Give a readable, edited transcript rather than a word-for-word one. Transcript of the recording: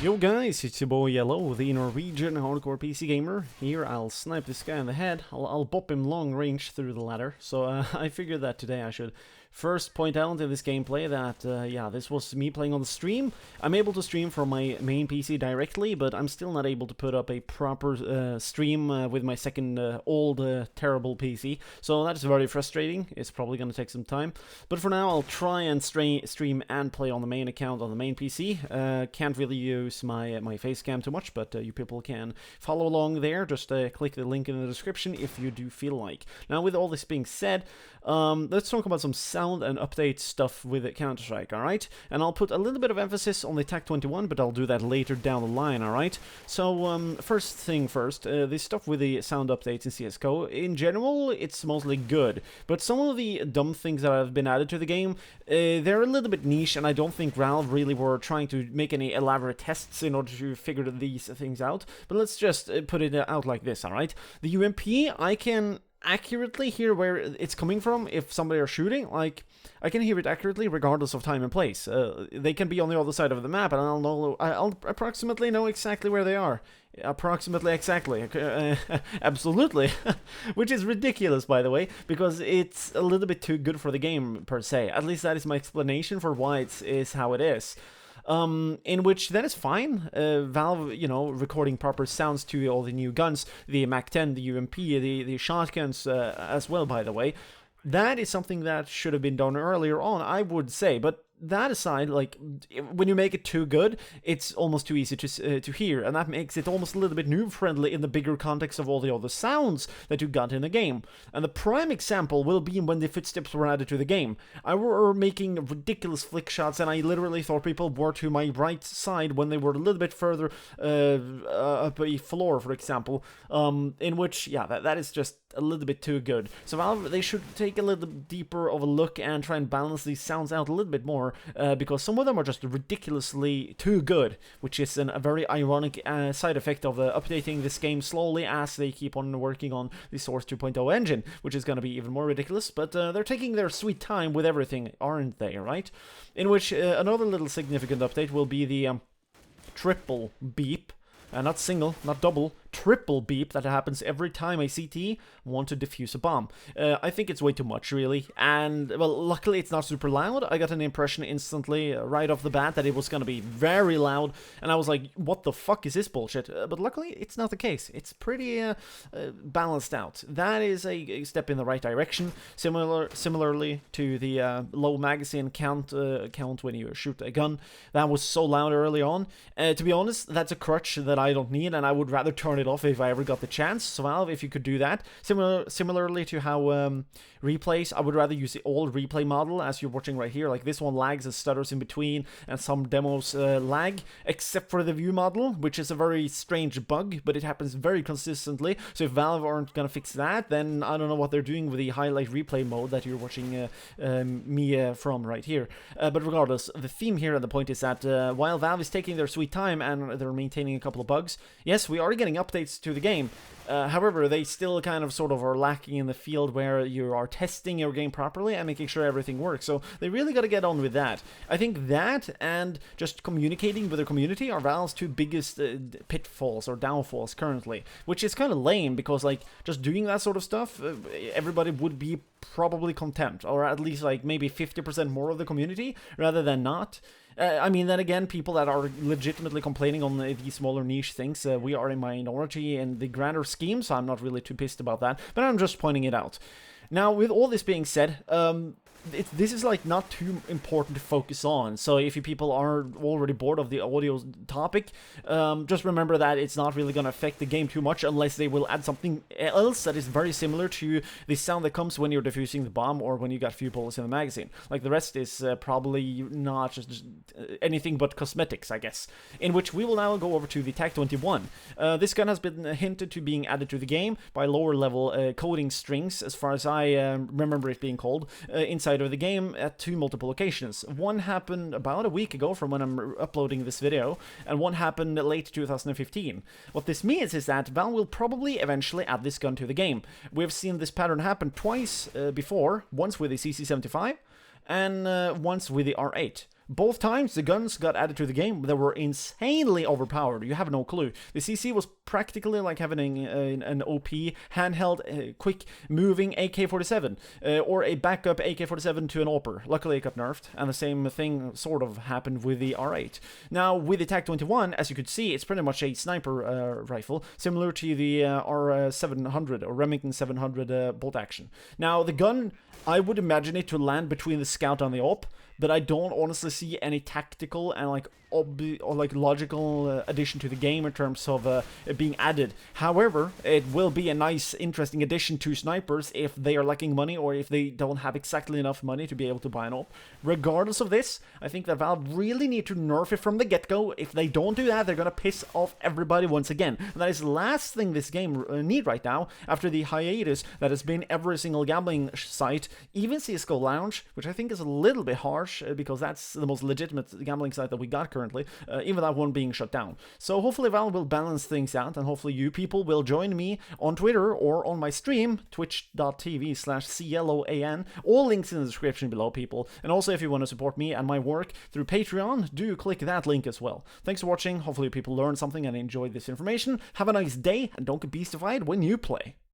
Yo guys, it's your boy Yellow, the Norwegian hardcore PC gamer. Here I'll snipe this guy in the head, I'll bop him long range through the ladder. So I figured that today I should first point out in this gameplay that, yeah, this was me playing on the stream. I'm able to stream from my main PC directly, but I'm still not able to put up a proper stream with my second old terrible PC. So that's very frustrating. It's probably going to take some time. But for now, I'll try and stream and play on the main account on the main PC. Can't really use my face cam too much, but you people can follow along there. Just click the link in the description if you do feel like. Now, with all this being said, let's talk about some sound and update stuff with Counter-Strike, alright? And I'll put a little bit of emphasis on the TAC-21, but I'll do that later down the line, alright? So, first thing first, this stuff with the sound updates in CSGO, in general, it's mostly good. But some of the dumb things that have been added to the game, they're a little bit niche, and I don't think Valve really were trying to make any elaborate tests in order to figure these things out. But let's just put it out like this, alright? The UMP, I can accurately hear where it's coming from if somebody are shooting. Like, I can hear it accurately regardless of time and place. They can be on the other side of the map, and I'll approximately know exactly where they are. Approximately exactly. Absolutely. Which is ridiculous, by the way, because it's a little bit too good for the game, per se. At least that is my explanation for why it is how it is. In which that is fine. Valve, you know, recording proper sounds to all the new guns, the MAC-10, the UMP, the shotguns as well, by the way. That is something that should have been done earlier on, I would say, but that aside, like, when you make it too good, it's almost too easy to hear, and that makes it almost a little bit noob-friendly in the bigger context of all the other sounds that you got in the game. And the prime example will be when the footsteps were added to the game. I were making ridiculous flick shots, and I literally thought people were to my right side when they were a little bit further up a floor, for example, in which, yeah, that is just a little bit too good. So Valve, they should take a little deeper of a look and try and balance these sounds out a little bit more, because some of them are just ridiculously too good, which is a very ironic side effect of updating this game slowly as they keep on working on the Source 2.0 engine, which is going to be even more ridiculous, but they're taking their sweet time with everything, aren't they, right? In which another little significant update will be the triple beep. Not single, not double, triple beep that happens every time a CT want to defuse a bomb. I think it's way too much, really, and, well, luckily it's not super loud. I got an impression instantly, right off the bat, that it was gonna be very loud, and I was like, what the fuck is this bullshit? But luckily, it's not the case. It's pretty balanced out. That is a step in the right direction, similarly to the low magazine count when you shoot a gun. That was so loud early on. To be honest, that's a crutch that I don't need, and I would rather turn it off if I ever got the chance. So Valve, if you could do that, similarly to how replays, I would rather use the old replay model as you're watching right here. Like, this one lags and stutters in between, and some demos lag, except for the view model, which is a very strange bug, but it happens very consistently. So if Valve aren't gonna fix that, then I don't know what they're doing with the highlight replay mode that you're watching me from right here. But regardless, the theme here and the point is that while Valve is taking their sweet time and they're maintaining a couple of bugs, yes, we are getting updates to the game. However, they still kind of sort of are lacking in the field where you are testing your game properly and making sure everything works. So they really got to get on with that. I think that and just communicating with their community are Valve's two biggest pitfalls or downfalls currently, which is kind of lame because, like, just doing that sort of stuff, everybody would be probably content, or at least like maybe 50% more of the community rather than not. I mean, then again, people that are legitimately complaining on these smaller niche things, we are a minority in the grander scheme, so I'm not really too pissed about that, but I'm just pointing it out. Now, with all this being said, this is like not too important to focus on, so if you people are already bored of the audio topic, just remember that it's not really going to affect the game too much unless they will add something else that is very similar to the sound that comes when you're defusing the bomb or when you got few bullets in the magazine. Like, the rest is probably not just anything but cosmetics, I guess. In which we will now go over to the TAC-21. This gun has been hinted to being added to the game by lower level coding strings, as far as I remember it being called, inside of the game at two multiple locations. One happened about a week ago from when I'm uploading this video, and one happened late 2015. What this means is that Valve will probably eventually add this gun to the game. We've seen this pattern happen twice before, once with the CC-75 and once with the R8. Both times the guns got added to the game, they were insanely overpowered. You have no clue. The CC was practically like having an OP handheld, quick moving AK-47 or a backup AK-47 to an AWPer. Luckily it got nerfed, and the same thing sort of happened with the R8. Now with the TAC-21, as you could see, it's pretty much a sniper rifle, similar to the R700 or Remington 700 bolt action. Now the gun, I would imagine it to land between the scout and the AWP, but I don't honestly see any tactical and like logical addition to the game in terms of it being added. However, it will be a nice, interesting addition to snipers if they are lacking money or if they don't have exactly enough money to be able to buy an AWP. Regardless of this, I think that Valve really need to nerf it from the get-go. If they don't do that, they're gonna piss off everybody once again. And that is the last thing this game need right now, after the hiatus that has been every single gambling site, even CSGO Lounge, which I think is a little bit harsh because that's the most legitimate gambling site that we got currently, even that one being shut down. So hopefully Valve will balance things out, and hopefully you people will join me on Twitter or on my stream, twitch.tv/CLOAN. All links in the description below, people. And also if you want to support me and my work through Patreon, do click that link as well. Thanks for watching. Hopefully people learned something and enjoyed this information. Have a nice day, and don't get beastified when you play.